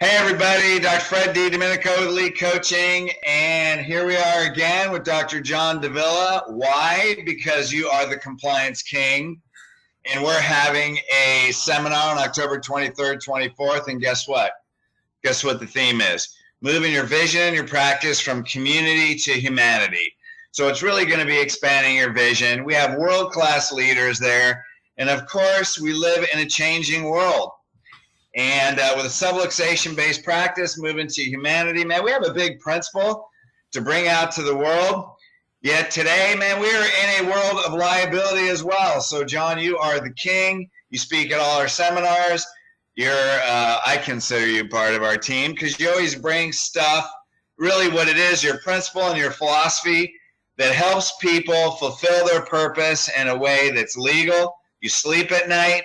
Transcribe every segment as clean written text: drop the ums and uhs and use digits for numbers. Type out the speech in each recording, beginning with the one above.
Hey everybody, Dr. Fred DiDomenico with Elite Coaching, and here we are again with Dr. John Davila. Why? Because you are the compliance king, and we're having a seminar on October 23rd, 24th, and guess what? Guess what the theme is? Moving your vision, your practice from community to humanity. So it's really going to be expanding your vision. We have world-class leaders there, and of course, we live in a changing world. And with a subluxation-based practice, moving to humanity, man, we have a big principle to bring out to the world. Yet today, man, we are in a world of liability as well. So, John, you are the king. You speak at all our seminars. I consider you part of our team because you always bring stuff, really what it is, your principle and your philosophy that helps people fulfill their purpose in a way that's legal. You sleep at night.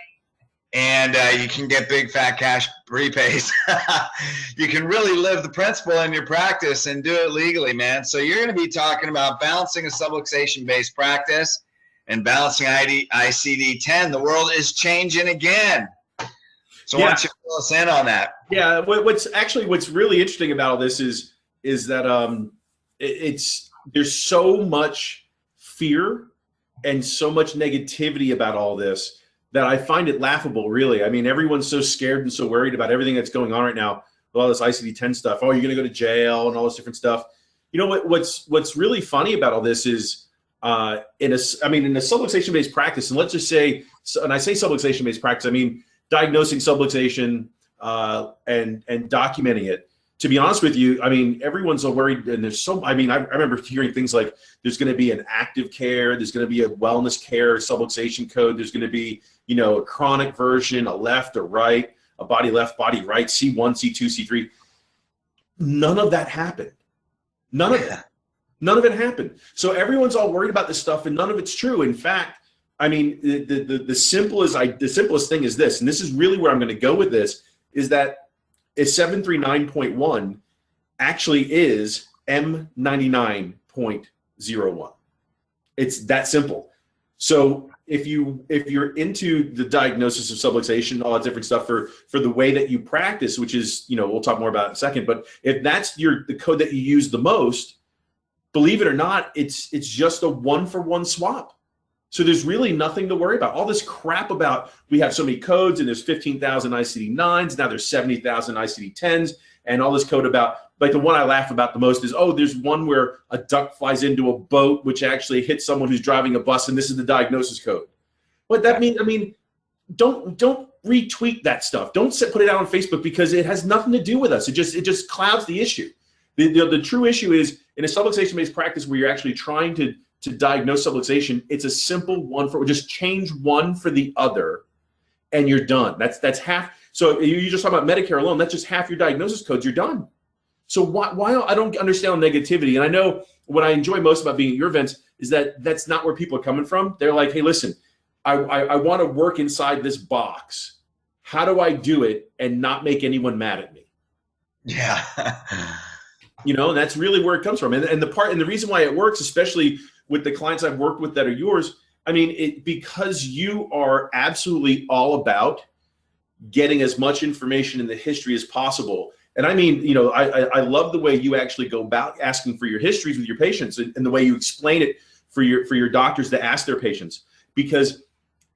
And you can get big fat cash prepays. You can really live the principle in your practice and do it legally, man. So you're going to be talking about balancing a subluxation-based practice and balancing ICD-10. The world is changing again. So why don't you fill us in on that? Yeah, what's really interesting about all this is that there's so much fear and so much negativity about all this that I find it laughable, really. I mean, everyone's so scared and so worried about everything that's going on right now with all this ICD-10 stuff. Oh, you're going to go to jail and all this different stuff. You know what's really funny about all this is in a subluxation-based practice, and let's just say, and I say subluxation-based practice, I mean diagnosing subluxation and documenting it. To be honest with you, I mean, everyone's so worried, and I remember hearing things like there's going to be an active care, there's going to be a wellness care subluxation code, there's going to be, a chronic version, a left, a right, a body left, body right, C1, C2, C3. None of that happened. None of it happened. So everyone's all worried about this stuff, and none of it's true. In fact, I mean, the simplest thing is this, and this is really where I'm going to go with this, is that 739.1 actually is M99.01. It's that simple. So if you're into the diagnosis of subluxation, all that different stuff for the way that you practice, which is, we'll talk more about in a second, but if that's the code that you use the most, believe it or not, it's just a one-for-one swap. So there's really nothing to worry about. All this crap about we have so many codes and there's 15,000 ICD-9s, now there's 70,000 ICD-10s, and all this code about, like the one I laugh about the most is, oh, there's one where a duck flies into a boat, which actually hits someone who's driving a bus, and this is the diagnosis code. What that means, don't retweet that stuff. Don't put it out on Facebook because it has nothing to do with us. It just clouds the issue. The true issue is in a subluxation-based practice where you're actually trying to diagnose subluxation, it's a simple just change one for the other, and you're done. That's half. So you just talk about Medicare alone. That's just half your diagnosis codes. You're done. So why I don't understand negativity. And I know what I enjoy most about being at your events is that that's not where people are coming from. They're like, hey, listen, I want to work inside this box. How do I do it and not make anyone mad at me? Yeah. That's really where it comes from. And the reason why it works, especially with the clients I've worked with that are yours, because you are absolutely all about getting as much information in the history as possible. And I love the way you actually go about asking for your histories with your patients and the way you explain it for your doctors to ask their patients, because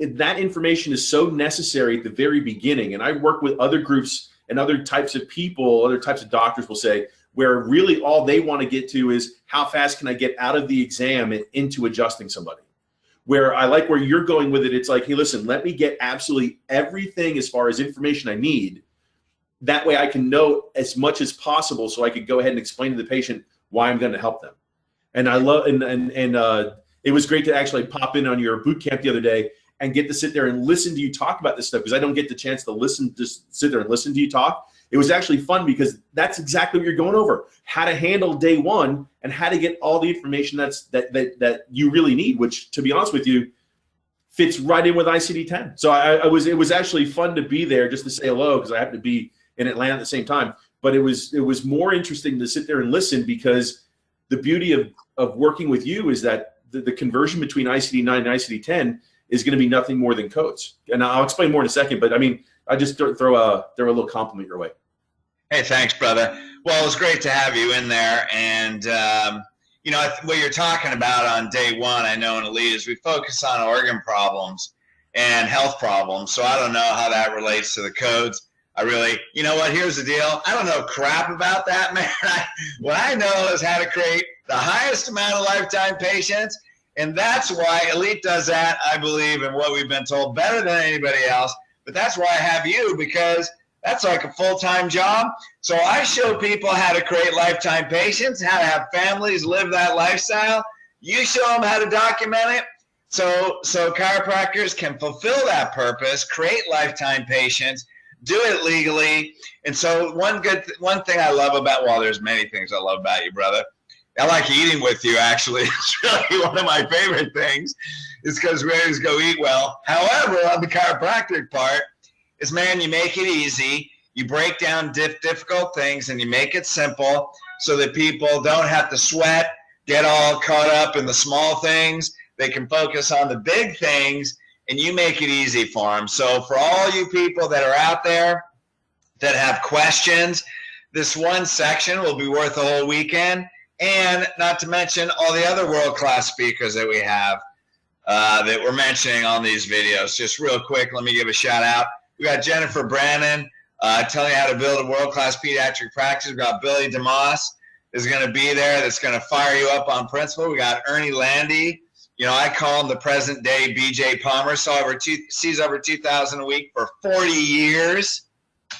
that information is so necessary at the very beginning. And I work with other groups and other types of people, other types of doctors will say, where really all they want to get to is how fast can I get out of the exam and into adjusting somebody. Where I like where you're going with it, it's like, hey, listen, let me get absolutely everything as far as information I need. That way I can know as much as possible so I could go ahead and explain to the patient why I'm going to help them. And I love, and it was great to actually pop in on your boot camp the other day and get to sit there and listen to you talk about this stuff, because I don't get the chance to just sit there and listen to you talk. It was actually fun because that's exactly what you're going over: how to handle day one and how to get all the information that you really need, which, to be honest with you, fits right in with ICD-10. So it was actually fun to be there just to say hello, because I happened to be in Atlanta at the same time. But it was more interesting to sit there and listen, because the beauty of working with you is that the conversion between ICD-9 and ICD-10 is going to be nothing more than codes. And I'll explain more in a second, but I just throw a little compliment your way. Hey, thanks, brother. Well, it was great to have you in there. And, you know, what you're talking about on day one, I know in Elite, is we focus on organ problems and health problems. So I don't know how that relates to the codes. I really, you know what, here's the deal. I don't know crap about that, man. What I know is how to create the highest amount of lifetime patients. And that's why Elite does that, I believe, and what we've been told better than anybody else. But that's why I have you, because that's like a full-time job. So I show people how to create lifetime patients, how to have families live that lifestyle. You show them how to document it. So chiropractors can fulfill that purpose, create lifetime patients, do it legally. And so one thing I love about, well, there's many things I love about you, brother. I like eating with you, actually. It's really one of my favorite things, is because we always go eat well. However, on the chiropractic part, is, man, you make it easy. You break down difficult things and you make it simple so that people don't have to sweat, get all caught up in the small things. They can focus on the big things, and you make it easy for them. So for all you people that are out there that have questions, this one section will be worth a whole weekend. And not to mention all the other world-class speakers that we have that we're mentioning on these videos. Just real quick, let me give a shout out. We got Jennifer Brannon telling you how to build a world-class pediatric practice. We got Billy DeMoss is going to be there. That's going to fire you up on principle. We got Ernie Landy. You know, I call him the present-day BJ Palmer. Sees over 2,000 a week for 40 years.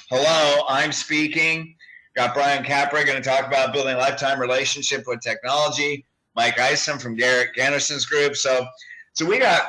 Hello, I'm speaking. Got Brian Capra going to talk about building a lifetime relationship with technology. Mike Isom from Garrett Ganderson's group. So we got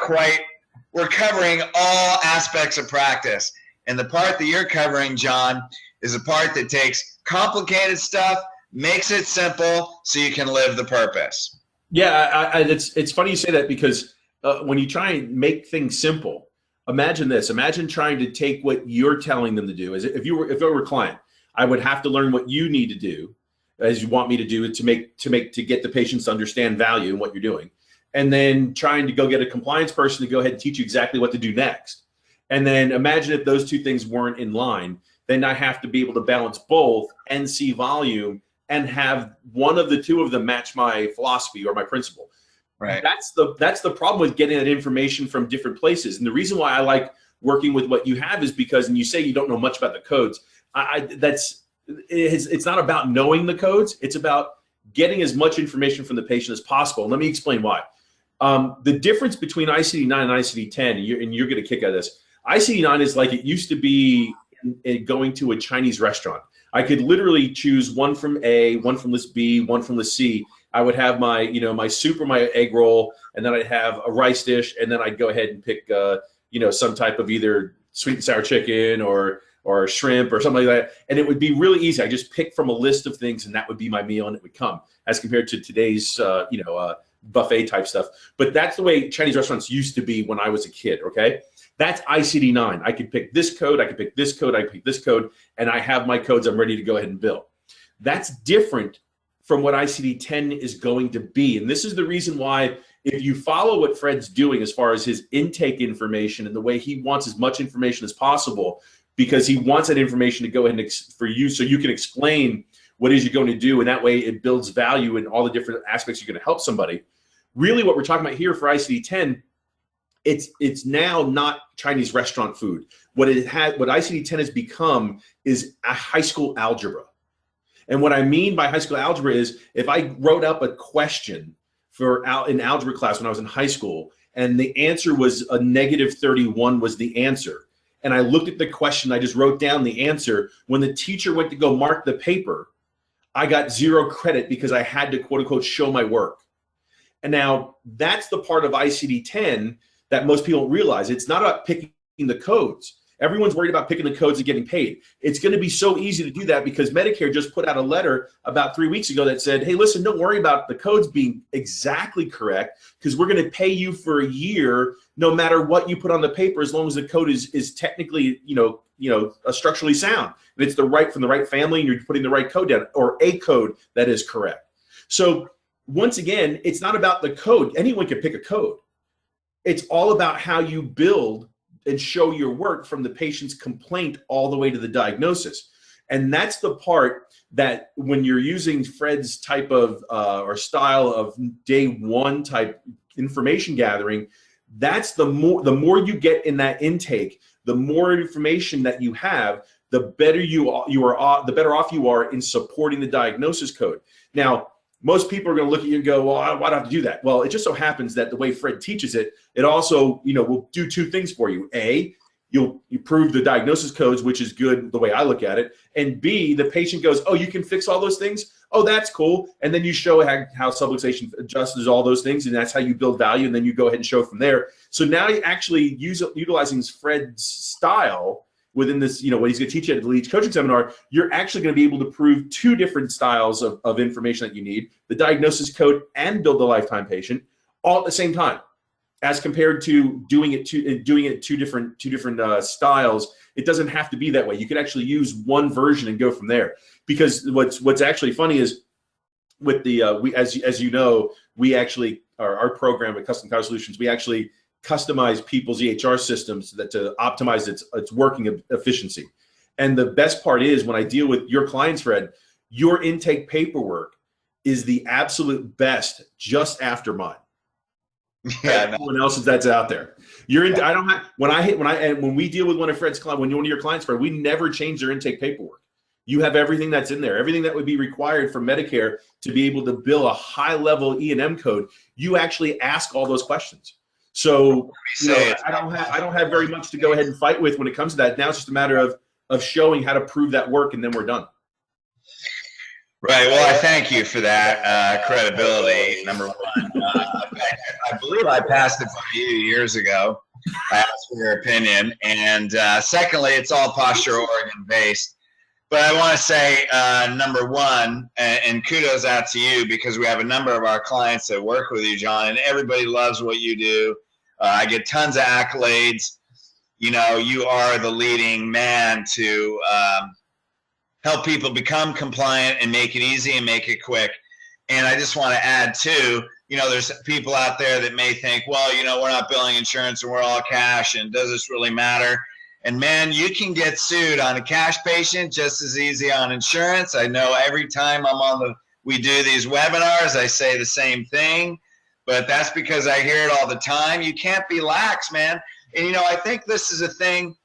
we're covering all aspects of practice. And the part that you're covering, John, is a part that takes complicated stuff, makes it simple so you can live the purpose. Yeah, it's funny you say that, because when you try and make things simple, imagine this. Imagine trying to take what you're telling them to do. If I were a client, I would have to learn what you need to do, as you want me to do, to get the patients to understand value in what you're doing. And then trying to go get a compliance person to go ahead and teach you exactly what to do next. And then imagine if those two things weren't in line, then I have to be able to balance both and see volume and have one of the two of them match my philosophy or my principle. Right. That's the problem with getting that information from different places. And the reason why I like working with what you have is because, and you say you don't know much about the codes. It's not about knowing the codes. It's about getting as much information from the patient as possible. And let me explain why. The difference between ICD-9 and ICD-10, and you're going to kick out of this. ICD-9 is like it used to be in going to a Chinese restaurant. I could literally choose one from A, one from list B, one from list C. I would have my, my soup or my egg roll, and then I'd have a rice dish, and then I'd go ahead and pick, some type of either sweet and sour chicken or shrimp or something like that. And it would be really easy. I just pick from a list of things, and that would be my meal, and it would come, as compared to today's, buffet type stuff. But that's the way Chinese restaurants used to be when I was a kid. Okay. That's ICD-9. I could pick this code. I could pick this code. I could pick this code, and I have my codes. I'm ready to go ahead and build. That's different from what ICD-10 is going to be. And this is the reason why, if you follow what Fred's doing as far as his intake information and the way he wants as much information as possible, because he wants that information to go ahead and for you, so you can explain what it is you're going to do, and that way it builds value in all the different aspects you're going to help somebody. Really, what we're talking about here for ICD-10, it's now not Chinese restaurant food. What ICD-10 has become is a high school algebra. And what I mean by high school algebra is, if I wrote up a question in algebra class when I was in high school, and the answer was a -31 was the answer, and I looked at the question, I just wrote down the answer. When the teacher went to go mark the paper, I got 0 credit because I had to, quote unquote, show my work. And now that's the part of ICD-10 that most people don't realize. It's not about picking the codes. Everyone's worried about picking the codes and getting paid. It's going to be so easy to do that, because Medicare just put out a letter about 3 weeks ago that said, hey, listen, don't worry about the codes being exactly correct, because we're going to pay you for a year no matter what you put on the paper, as long as the code is technically, structurally sound. And it's from the right family, and you're putting the right code down, or a code that is correct. So once again, it's not about the code. Anyone can pick a code. It's all about how you build and show your work from the patient's complaint all the way to the diagnosis. And that's the part that when you're using Fred's type of or style of day one type information gathering, that's the more you get in that intake, the more information that you have, the better the better off you are in supporting the diagnosis code. Now, most people are going to look at you and go, well, why do I have to do that? Well, it just so happens that the way Fred teaches it, it also, will do two things for you. A, you prove the diagnosis codes, which is good the way I look at it. And B, the patient goes, oh, you can fix all those things? Oh, that's cool. And then you show how subluxation adjusts all those things, and that's how you build value, and then you go ahead and show from there. So now you're actually utilizing Fred's style within this, what he's going to teach you at the Lead Coaching Seminar. You're actually going to be able to prove two different styles of information that you need, the diagnosis code and build the lifetime patient, all at the same time, as compared to doing it two different styles. It doesn't have to be that way. You could actually use one version and go from there. Because what's actually funny is with the as you know, we actually our program at Custom Car Solutions, we actually customize people's EHR systems to optimize its working efficiency. And the best part is when I deal with your clients, Fred, your intake paperwork is the absolute best just after mine. Yeah, everyone else's that's out there. I don't have when we deal with one of Fred's clients, one of your clients, Fred, we never change their intake paperwork. You have everything that's in there, everything that would be required for Medicare to be able to bill a high-level E&M code. You actually ask all those questions. So I don't have very much to go ahead and fight with when it comes to that. Now it's just a matter of showing how to prove that work, and then we're done. Right. Well, I thank you for that credibility, number one. I believe I passed it by you years ago. I asked for your opinion. And secondly, it's all Posture Oregon based. But I want to say, number one, and kudos out to you, because we have a number of our clients that work with you, John, and everybody loves what you do. I get tons of accolades. You are the leading man to help people become compliant and make it easy and make it quick. And I just want to add too, there's people out there that may think, well, we're not billing insurance and we're all cash, and does this really matter? And man, you can get sued on a cash patient just as easy on insurance. I know every time we do these webinars, I say the same thing, but that's because I hear it all the time. You can't be lax, man. And I think this is a thing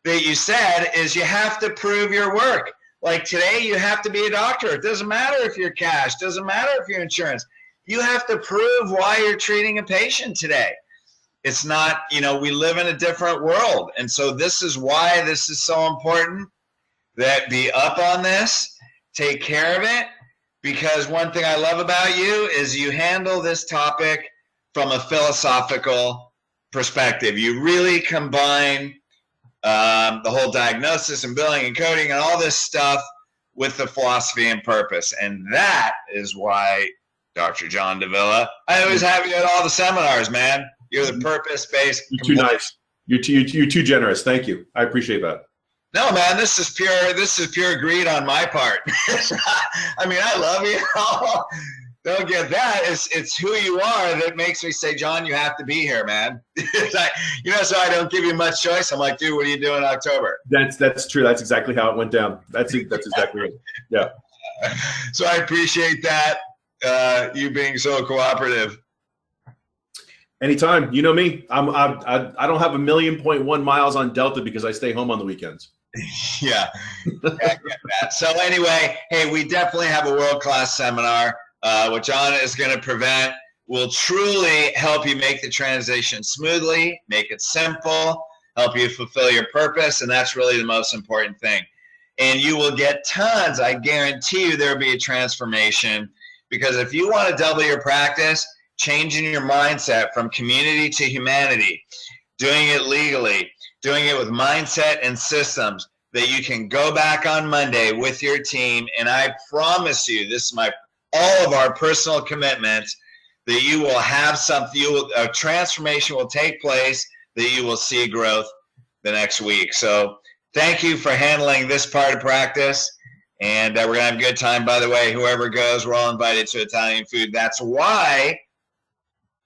that you said is you have to prove your work. Like today, you have to be a doctor. It doesn't matter if you're cash, doesn't matter if you're insurance. You have to prove why you're treating a patient today. It's not, we live in a different world. And so this is why this is so important, that be up on this, take care of it, because one thing I love about you is you handle this topic from a philosophical perspective. You really combine the whole diagnosis and billing and coding and all this stuff with the philosophy and purpose. And that is why, Dr. John Davila, I always have you at all the seminars, man. You're the purpose-based. You're too nice. You're too generous. Thank you. I appreciate that. No, man, this is pure greed on my part. I mean, I love you. Don't get that. It's who you are that makes me say, John, you have to be here, man. So I don't give you much choice. I'm like, dude, what are you doing in October? That's true. That's exactly how it went down. That's exactly right. Yeah. So I appreciate that, you being so cooperative. Anytime. You know me. I don't have 1,000,000.1 miles on Delta because I stay home on the weekends. Yeah. I get that. So anyway, hey, we definitely have a world-class seminar. What John is going to prevent will truly help you make the transition smoothly, make it simple, help you fulfill your purpose, and that's really the most important thing. And you will get tons. I guarantee you there will be a transformation, because if you want to double your practice, changing your mindset from community to humanity, doing it legally, doing it with mindset and systems, that you can go back on Monday with your team, and I promise you, this is all of our personal commitments, that you will have something, a transformation will take place, that you will see growth the next week. So thank you for handling this part of practice, and we're going to have a good time. By the way, whoever goes, we're all invited to Italian food. That's why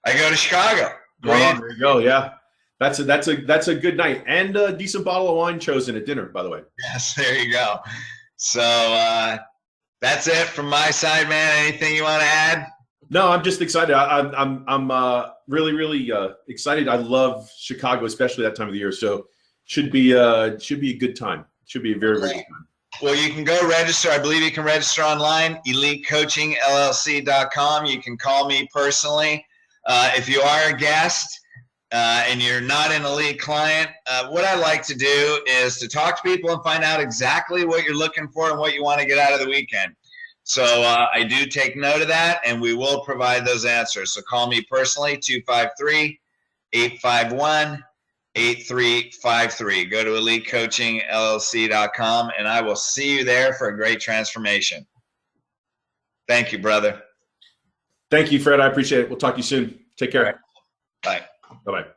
I go to Chicago. There you go. Yeah, that's a good night, and a decent bottle of wine chosen at dinner, by the way. Yes, there you go. So that's it from my side, man. Anything you want to add? No, I'm just excited. I'm really, really excited. I love Chicago, especially that time of the year. So should be a good time. Should be a very, very good time. Well, you can go register. I believe you can register online, elitecoachingllc.com. You can call me personally. If you are a guest and you're not an elite client, what I like to do is to talk to people and find out exactly what you're looking for and what you want to get out of the weekend. So I do take note of that, and we will provide those answers. So call me personally, 253-851-8353. Go to elitecoachingllc.com, and I will see you there for a great transformation. Thank you, brother. Thank you, Fred. I appreciate it. We'll talk to you soon. Take care. Bye. Bye-bye.